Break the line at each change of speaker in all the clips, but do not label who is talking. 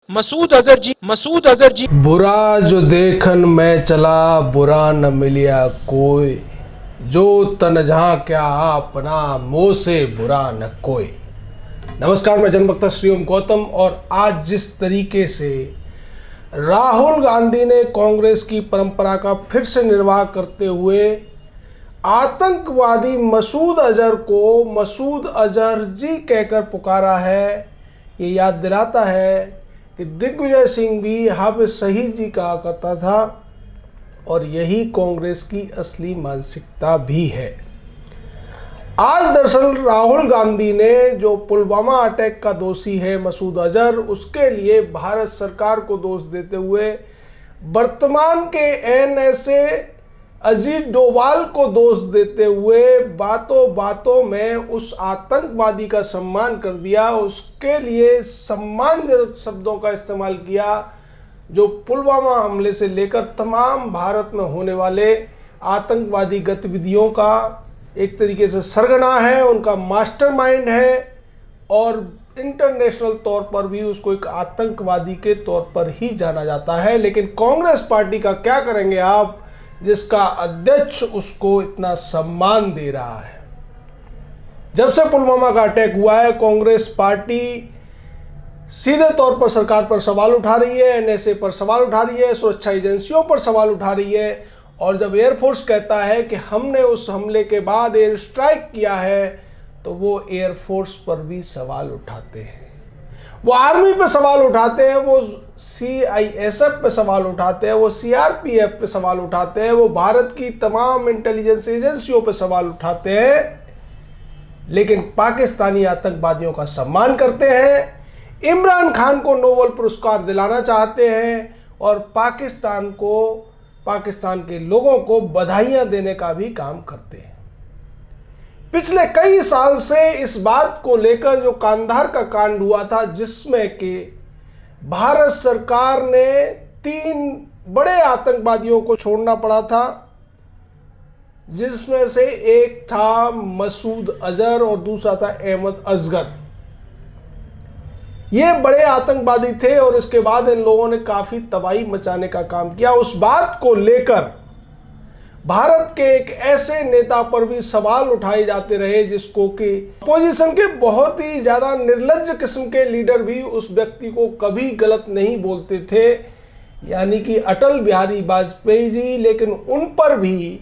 मसूद अजहर जी
बुरा जो देखन मैं चला बुरा न मिलिया कोई, जो तन जहाँ क्या अपना मोह से बुरा न कोई। नमस्कार, मैं जनभक्त श्री ओम गौतम। और आज जिस तरीके से राहुल गांधी ने कांग्रेस की परंपरा का फिर से निर्वाह करते हुए आतंकवादी मसूद अजहर को मसूद अजहर जी कहकर पुकारा है, ये याद दिलाता है कि दिग्विजय सिंह भी हाफिज सईद जी कहा करता था और यही कांग्रेस की असली मानसिकता भी है। आज दरअसल राहुल गांधी ने जो पुलवामा अटैक का दोषी है मसूद अजहर, उसके लिए भारत सरकार को दोष देते हुए वर्तमान के एनएसए अजीत डोभाल को दोष देते हुए बातों बातों में उस आतंकवादी का सम्मान कर दिया, उसके लिए सम्मानजनक शब्दों का इस्तेमाल किया जो पुलवामा हमले से लेकर तमाम भारत में होने वाले आतंकवादी गतिविधियों का एक तरीके से सरगना है, उनका मास्टरमाइंड है और इंटरनेशनल तौर पर भी उसको एक आतंकवादी के तौर पर ही जाना जाता है। लेकिन कांग्रेस पार्टी का क्या करेंगे आप, जिसका अध्यक्ष उसको इतना सम्मान दे रहा है। जब से पुलवामा का अटैक हुआ है, कांग्रेस पार्टी सीधे तौर पर सरकार पर सवाल उठा रही है, एनएसए पर सवाल उठा रही है, सुरक्षा एजेंसियों पर सवाल उठा रही है। और जब एयरफोर्स कहता है कि हमने उस हमले के बाद एयर स्ट्राइक किया है, तो वो एयरफोर्स पर भी सवाल उठाते हैं, वो आर्मी पे सवाल उठाते हैं, वो सीआईएसएफ पे सवाल उठाते हैं, वो सीआरपीएफ पे सवाल उठाते हैं, वो भारत की तमाम इंटेलिजेंस एजेंसियों पे सवाल उठाते हैं, लेकिन पाकिस्तानी आतंकवादियों का सम्मान करते हैं, इमरान खान को नोबेल पुरस्कार दिलाना चाहते हैं और पाकिस्तान के लोगों को बधाइयां देने का भी काम करते हैं। पिछले कई साल से इस बात को लेकर जो कांधार का कांड हुआ था, जिसमें कि भारत सरकार ने 3 बड़े आतंकवादियों को छोड़ना पड़ा था, जिसमें से एक था मसूद अजहर और दूसरा था अहमद असगर। ये बड़े आतंकवादी थे और इसके बाद इन लोगों ने काफी तबाही मचाने का काम किया। उस बात को लेकर भारत के एक ऐसे नेता पर भी सवाल उठाए जाते रहे जिसको कि अपोजिशन के बहुत ही ज्यादा निर्लज्ज किस्म के लीडर भी उस व्यक्ति को कभी गलत नहीं बोलते थे, यानी कि अटल बिहारी वाजपेयी जी। लेकिन उन पर भी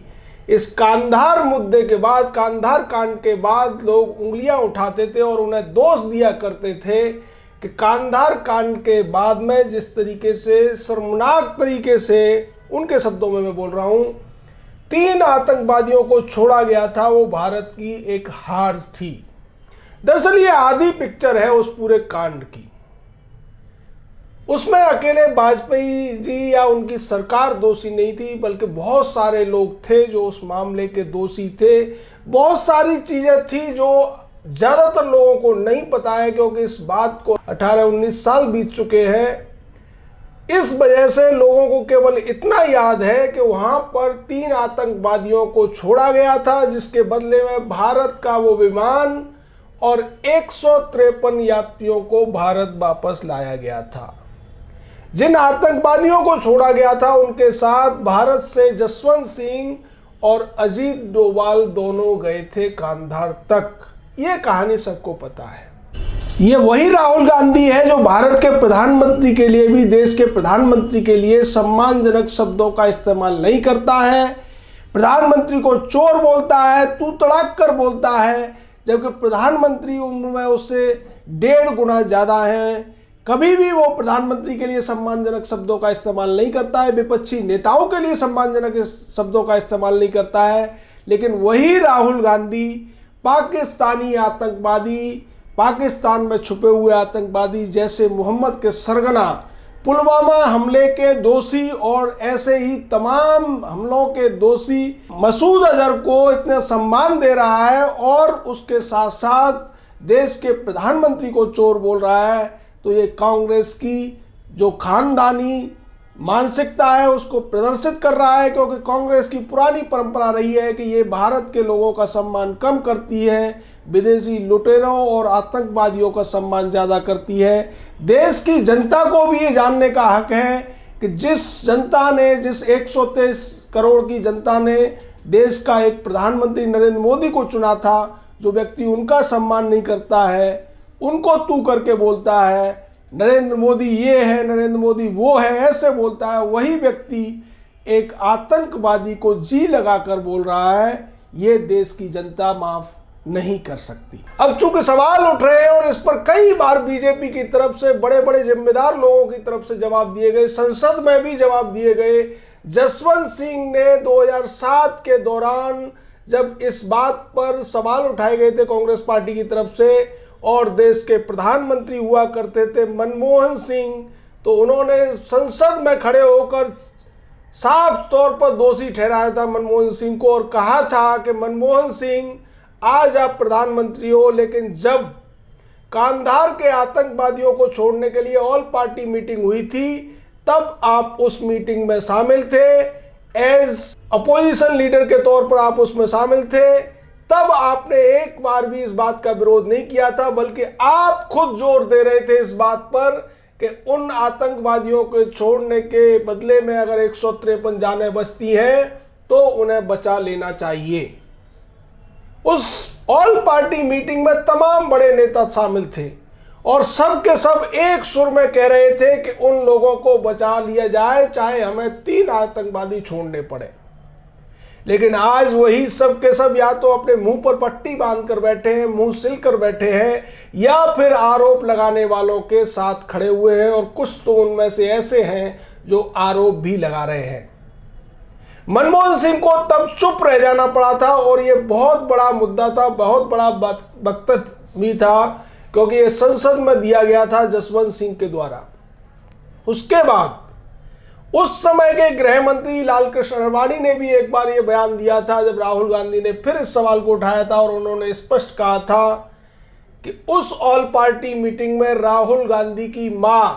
इस कांधार मुद्दे के बाद, कांधार कांड के बाद लोग उंगलियां उठाते थे और उन्हें दोष दिया करते थे कि कांधार कांड के बाद में जिस तरीके से शर्मनाक तरीके से, उनके शब्दों में मैं बोल रहा हूं, 3 आतंकवादियों को छोड़ा गया था, वो भारत की एक हार थी। दरअसल ये आधी पिक्चर है उस पूरे कांड की। उसमें अकेले वाजपेयी जी या उनकी सरकार दोषी नहीं थी, बल्कि बहुत सारे लोग थे जो उस मामले के दोषी थे। बहुत सारी चीजें थी जो ज्यादातर लोगों को नहीं पता है, क्योंकि इस बात को 18-19 साल बीत चुके हैं। इस वजह से लोगों को केवल इतना याद है कि वहां पर 3 आतंकवादियों को छोड़ा गया था, जिसके बदले में भारत का वो विमान और 153 यात्रियों को भारत वापस लाया गया था। जिन आतंकवादियों को छोड़ा गया था, उनके साथ भारत से जसवंत सिंह और अजीत डोभाल दोनों गए थे कांधार तक। ये कहानी सबको पता है। ये वही राहुल गांधी है जो भारत के प्रधानमंत्री के लिए भी, देश के प्रधानमंत्री के लिए सम्मानजनक शब्दों का इस्तेमाल नहीं करता है, प्रधानमंत्री को चोर बोलता है, तू तड़ाक कर बोलता है, जबकि प्रधानमंत्री उम्र में उससे 1.5 गुना ज्यादा है। कभी भी वो प्रधानमंत्री के लिए सम्मानजनक शब्दों का इस्तेमाल नहीं करता है, विपक्षी नेताओं के लिए सम्मानजनक शब्दों का इस्तेमाल नहीं करता है। लेकिन वही राहुल गांधी पाकिस्तानी आतंकवादी, पाकिस्तान में छुपे हुए आतंकवादी जैसे मोहम्मद के सरगना, पुलवामा हमले के दोषी और ऐसे ही तमाम हमलों के दोषी मसूद अजहर को इतना सम्मान दे रहा है और उसके साथ साथ देश के प्रधानमंत्री को चोर बोल रहा है। तो ये कांग्रेस की जो खानदानी मानसिकता है उसको प्रदर्शित कर रहा है, क्योंकि कांग्रेस की पुरानी परंपरा रही है कि ये भारत के लोगों का सम्मान कम करती है, विदेशी लुटेरों और आतंकवादियों का सम्मान ज़्यादा करती है। देश की जनता को भी ये जानने का हक है कि जिस 123 करोड़ की जनता ने देश का एक प्रधानमंत्री नरेंद्र मोदी को चुना था, जो व्यक्ति उनका सम्मान नहीं करता है, उनको तू करके बोलता है, नरेंद्र मोदी ये है, नरेंद्र मोदी वो है, ऐसे बोलता है, वही व्यक्ति एक आतंकवादी को जी लगाकर बोल रहा है, ये देश की जनता माफ नहीं कर सकती। अब चूंकि सवाल उठ रहे हैं और इस पर कई बार बीजेपी की तरफ से बड़े बड़े जिम्मेदार लोगों की तरफ से जवाब दिए गए, संसद में भी जवाब दिए गए। जसवंत सिंह ने 2007 के दौरान जब इस बात पर सवाल उठाए गए थे कांग्रेस पार्टी की तरफ से, और देश के प्रधानमंत्री हुआ करते थे मनमोहन सिंह, तो उन्होंने संसद में खड़े होकर साफ तौर पर दोषी ठहराया था मनमोहन सिंह को, और कहा था कि मनमोहन सिंह आज आप प्रधानमंत्री हो, लेकिन जब कांधार के आतंकवादियों को छोड़ने के लिए ऑल पार्टी मीटिंग हुई थी, तब आप उस मीटिंग में शामिल थे, एज अपोजिशन लीडर के तौर पर आप उसमें शामिल थे। तब आपने एक बार भी इस बात का विरोध नहीं किया था, बल्कि आप खुद जोर दे रहे थे इस बात पर कि उन आतंकवादियों को छोड़ने के बदले में अगर 153 जानें बचती हैं तो उन्हें बचा लेना चाहिए। उस ऑल पार्टी मीटिंग में तमाम बड़े नेता शामिल थे और सब के सब एक सुर में कह रहे थे कि उन लोगों को बचा लिया जाए, चाहे हमें 3 आतंकवादी छोड़ने पड़े। लेकिन आज वही सब के सब या तो अपने मुंह पर पट्टी बांध कर बैठे हैं, मुंह सिल कर बैठे हैं, या फिर आरोप लगाने वालों के साथ खड़े हुए हैं, और कुछ तो उनमें से ऐसे हैं जो आरोप भी लगा रहे हैं। मनमोहन सिंह को तब चुप रह जाना पड़ा था, और यह बहुत बड़ा मुद्दा था, बहुत बड़ा वक्तव्य भी था, क्योंकि यह संसद में दिया गया था जसवंत सिंह के द्वारा। उसके बाद उस समय के गृह मंत्री लालकृष्ण आडवाणी ने भी एक बार यह बयान दिया था, जब राहुल गांधी ने फिर इस सवाल को उठाया था, और उन्होंने स्पष्ट कहा था कि उस ऑल पार्टी मीटिंग में राहुल गांधी की मां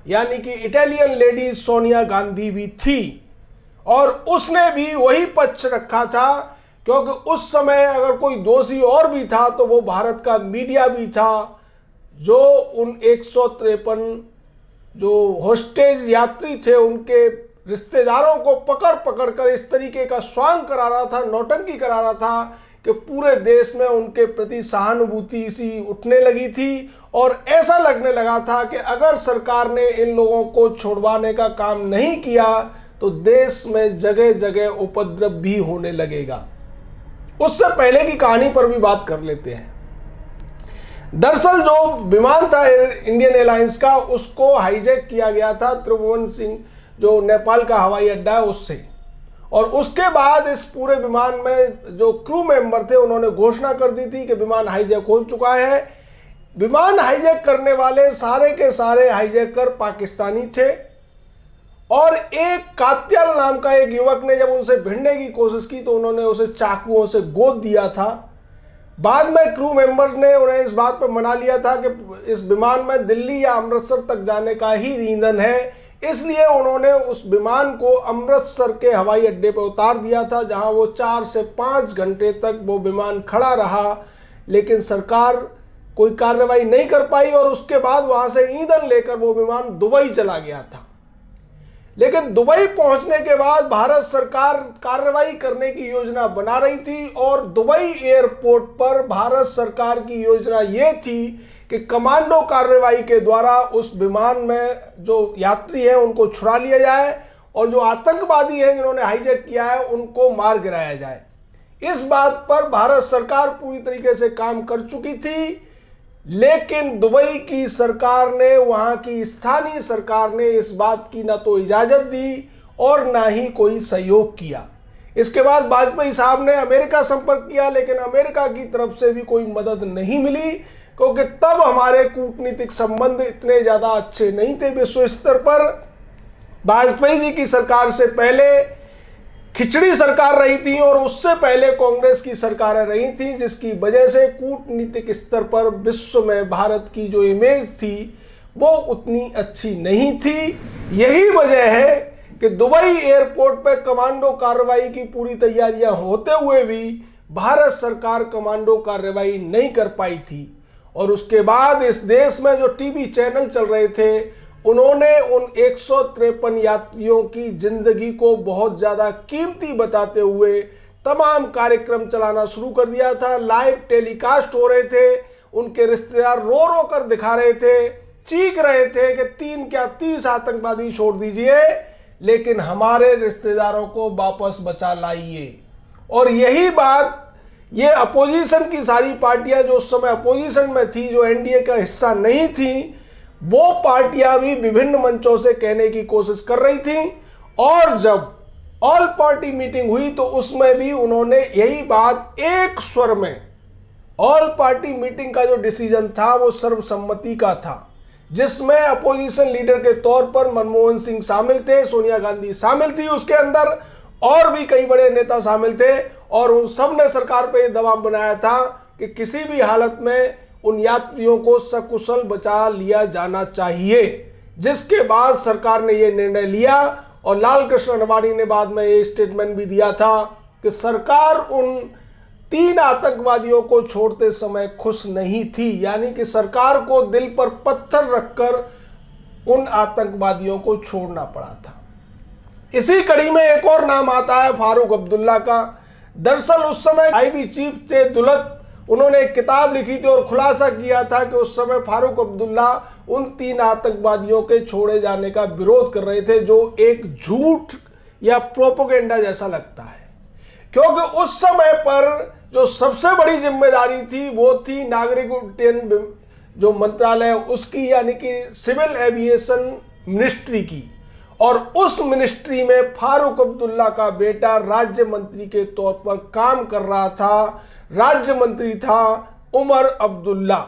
यानी कि इटालियन लेडी सोनिया गांधी भी थी, और उसने भी वही पक्ष रखा था, क्योंकि उस समय अगर कोई दोषी और भी था तो वो भारत का मीडिया भी था, जो उन 153 जो होस्टेज यात्री थे उनके रिश्तेदारों को पकड़ पकड़ कर इस तरीके का स्वांग करा रहा था, नौटंकी करा रहा था कि पूरे देश में उनके प्रति सहानुभूति सी उठने लगी थी, और ऐसा लगने लगा था कि अगर सरकार ने इन लोगों को छुड़वाने का काम नहीं किया तो देश में जगह जगह उपद्रव भी होने लगेगा। उससे पहले की कहानी पर भी बात कर लेते हैं। दरअसल जो विमान था इंडियन एयरलाइंस का, उसको हाईजैक किया गया था त्रिभुवन सिंह, जो नेपाल का हवाई अड्डा है, उससे, और उसके बाद इस पूरे विमान में जो क्रू मेंबर थे उन्होंने घोषणा कर दी थी कि विमान हाईजैक हो चुका है। विमान हाईजैक करने वाले सारे के सारे हाईजैकर पाकिस्तानी थे, और एक कात्याल नाम का एक युवक ने जब उनसे भिड़ने की कोशिश की तो उन्होंने उसे चाकुओं से गोद दिया था। बाद में क्रू मेंबर ने उन्हें इस बात पर मना लिया था कि इस विमान में दिल्ली या अमृतसर तक जाने का ही ईंधन है, इसलिए उन्होंने उस विमान को अमृतसर के हवाई अड्डे पर उतार दिया था, जहां वो 4 से 5 घंटे तक वो विमान खड़ा रहा, लेकिन सरकार कोई कार्रवाई नहीं कर पाई, और उसके बाद वहां से ईंधन लेकर वो विमान दुबई चला गया था। लेकिन दुबई पहुंचने के बाद भारत सरकार कार्रवाई करने की योजना बना रही थी, और दुबई एयरपोर्ट पर भारत सरकार की योजना यह थी कि कमांडो कार्रवाई के द्वारा उस विमान में जो यात्री हैं उनको छुड़ा लिया जाए, और जो आतंकवादी हैं जिन्होंने हाईजैक किया है उनको मार गिराया जाए। इस बात पर भारत सरकार पूरी तरीके से काम कर चुकी थी, लेकिन दुबई की सरकार ने, वहां की स्थानीय सरकार ने इस बात की ना तो इजाजत दी और ना ही कोई सहयोग किया। इसके बाद वाजपेयी साहब ने अमेरिका संपर्क किया, लेकिन अमेरिका की तरफ से भी कोई मदद नहीं मिली, क्योंकि तब हमारे कूटनीतिक संबंध इतने ज्यादा अच्छे नहीं थे विश्व स्तर पर। वाजपेयी जी की सरकार से पहले खिचड़ी सरकार रही थी, और उससे पहले कांग्रेस की सरकारें रही थी, जिसकी वजह से कूटनीतिक स्तर पर विश्व में भारत की जो इमेज थी वो उतनी अच्छी नहीं थी। यही वजह है कि दुबई एयरपोर्ट पर कमांडो कार्रवाई की पूरी तैयारियां होते हुए भी भारत सरकार कमांडो कार्रवाई नहीं कर पाई थी। और उसके बाद इस देश में जो टीवी चैनल चल रहे थे, उन्होंने उन 153 यात्रियों की जिंदगी को बहुत ज्यादा कीमती बताते हुए तमाम कार्यक्रम चलाना शुरू कर दिया था। लाइव टेलीकास्ट हो रहे थे, उनके रिश्तेदार रो रो कर दिखा रहे थे, चीख रहे थे कि 3 क्या 30 आतंकवादी छोड़ दीजिए, लेकिन हमारे रिश्तेदारों को वापस बचा लाइए। और यही बात ये अपोजिशन की सारी पार्टियां जो उस समय अपोजिशन में थी, जो एनडीए का हिस्सा नहीं थी, वो पार्टियां भी विभिन्न मंचों से कहने की कोशिश कर रही थी। और जब ऑल पार्टी मीटिंग हुई तो उसमें भी उन्होंने यही बात एक स्वर में, ऑल पार्टी मीटिंग का जो डिसीजन था वो सर्वसम्मति का था, जिसमें अपोजिशन लीडर के तौर पर मनमोहन सिंह शामिल थे, सोनिया गांधी शामिल थी, उसके अंदर और भी कई बड़े नेता शामिल थे। और उन सब ने सरकार पर यह दबाव बनाया था कि किसी भी हालत में उन यात्रियों को सकुशल बचा लिया जाना चाहिए। जिसके बाद सरकार ने यह निर्णय लिया और लाल कृष्ण अडवाणी ने बाद में एक स्टेटमेंट भी दिया था कि सरकार उन 3 आतंकवादियों को छोड़ते समय खुश नहीं थी, यानी कि सरकार को दिल पर पत्थर रखकर उन आतंकवादियों को छोड़ना पड़ा था। इसी कड़ी में एक और नाम आता है फारूक अब्दुल्ला का। दरअसल उस समय आईबी चीफ थे दुलत, उन्होंने एक किताब लिखी थी और खुलासा किया था कि उस समय फारूक अब्दुल्ला उन 3 आतंकवादियों के छोड़े जाने का विरोध कर रहे थे, जो एक झूठ या प्रोपेगेंडा जैसा लगता है। क्योंकि उस समय पर जो सबसे बड़ी जिम्मेदारी थी वो थी नागरिक उड्डयन जो मंत्रालय उसकी, यानी कि सिविल एविएशन मिनिस्ट्री की। और उस मिनिस्ट्री में फारूक अब्दुल्ला का बेटा राज्य मंत्री के तौर पर काम कर रहा था। राज्य मंत्री था उमर अब्दुल्ला।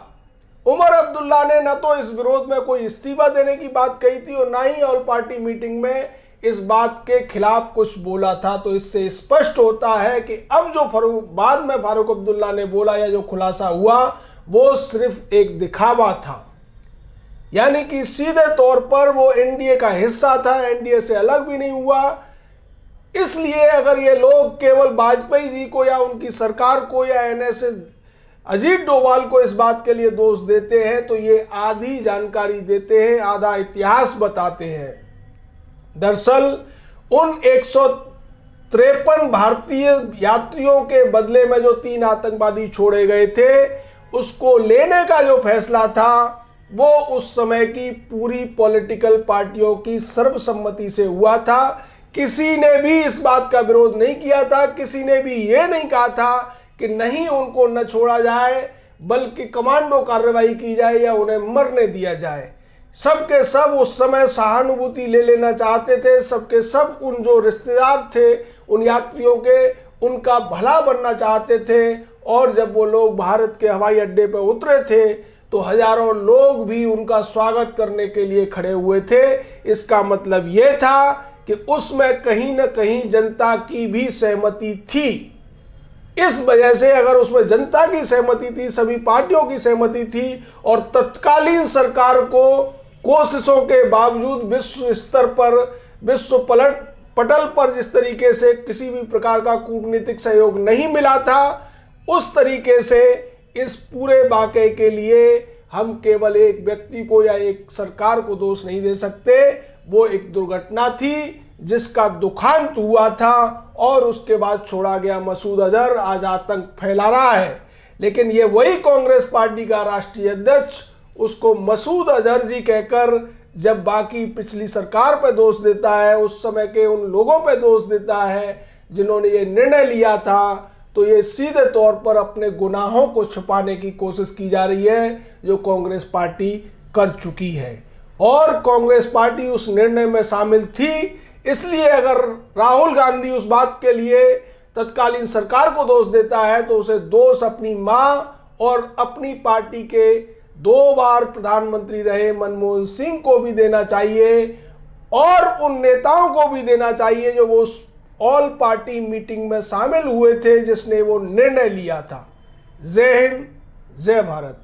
उमर अब्दुल्ला ने न तो इस विरोध में कोई इस्तीफा देने की बात कही थी और ना ही ऑल पार्टी मीटिंग में इस बात के खिलाफ कुछ बोला था। तो इससे स्पष्ट होता है कि अब जो बाद में फारूक अब्दुल्ला ने बोला या जो खुलासा हुआ वो सिर्फ एक दिखावा था, यानी कि सीधे तौर पर वो एनडीए का हिस्सा था, एनडीए से अलग भी नहीं हुआ। इसलिए अगर ये लोग केवल वाजपेयी जी को या उनकी सरकार को या एनएसए अजीत डोभाल को इस बात के लिए दोष देते हैं तो ये आधी जानकारी देते हैं, आधा इतिहास बताते हैं। दरअसल उन 153 भारतीय यात्रियों के बदले में जो 3 आतंकवादी छोड़े गए थे, उसको लेने का जो फैसला था वो उस समय की पूरी पॉलिटिकल पार्टियों की सर्वसम्मति से हुआ था। किसी ने भी इस बात का विरोध नहीं किया था, किसी ने भी ये नहीं कहा था कि नहीं उनको न छोड़ा जाए बल्कि कमांडो कार्रवाई की जाए या उन्हें मरने दिया जाए। सबके सब उस समय सहानुभूति ले लेना चाहते थे, सबके सब उन जो रिश्तेदार थे उन यात्रियों के, उनका भला बनना चाहते थे। और जब वो लोग भारत के हवाई अड्डे पर उतरे थे तो हजारों लोग भी उनका स्वागत करने के लिए खड़े हुए थे। इसका मतलब यह था कि उसमें कहीं न कहीं जनता की भी सहमति थी। इस वजह से अगर उसमें जनता की सहमति थी, सभी पार्टियों की सहमति थी और तत्कालीन सरकार को कोशिशों के बावजूद विश्व स्तर पर, विश्व पटल पर जिस तरीके से किसी भी प्रकार का कूटनीतिक सहयोग नहीं मिला था, उस तरीके से इस पूरे वाकये के लिए हम केवल एक व्यक्ति को या एक सरकार को दोष नहीं दे सकते। वो एक दुर्घटना थी जिसका दुखांत हुआ था और उसके बाद छोड़ा गया मसूद अजहर आज आतंक फैला रहा है। लेकिन ये वही कांग्रेस पार्टी का राष्ट्रीय अध्यक्ष उसको मसूद अजहर जी कहकर जब बाकी पिछली सरकार पर दोष देता है, उस समय के उन लोगों पर दोष देता है जिन्होंने ये निर्णय लिया था, तो ये सीधे तौर पर अपने गुनाहों को छुपाने की कोशिश की जा रही है जो कांग्रेस पार्टी कर चुकी है। और कांग्रेस पार्टी उस निर्णय में शामिल थी, इसलिए अगर राहुल गांधी उस बात के लिए तत्कालीन सरकार को दोष देता है तो उसे दोष अपनी मां और अपनी पार्टी के 2 बार प्रधानमंत्री रहे मनमोहन सिंह को भी देना चाहिए और उन नेताओं को भी देना चाहिए जो वो ऑल पार्टी मीटिंग में शामिल हुए थे जिसने वो निर्णय लिया था। जय हिंद, जय भारत।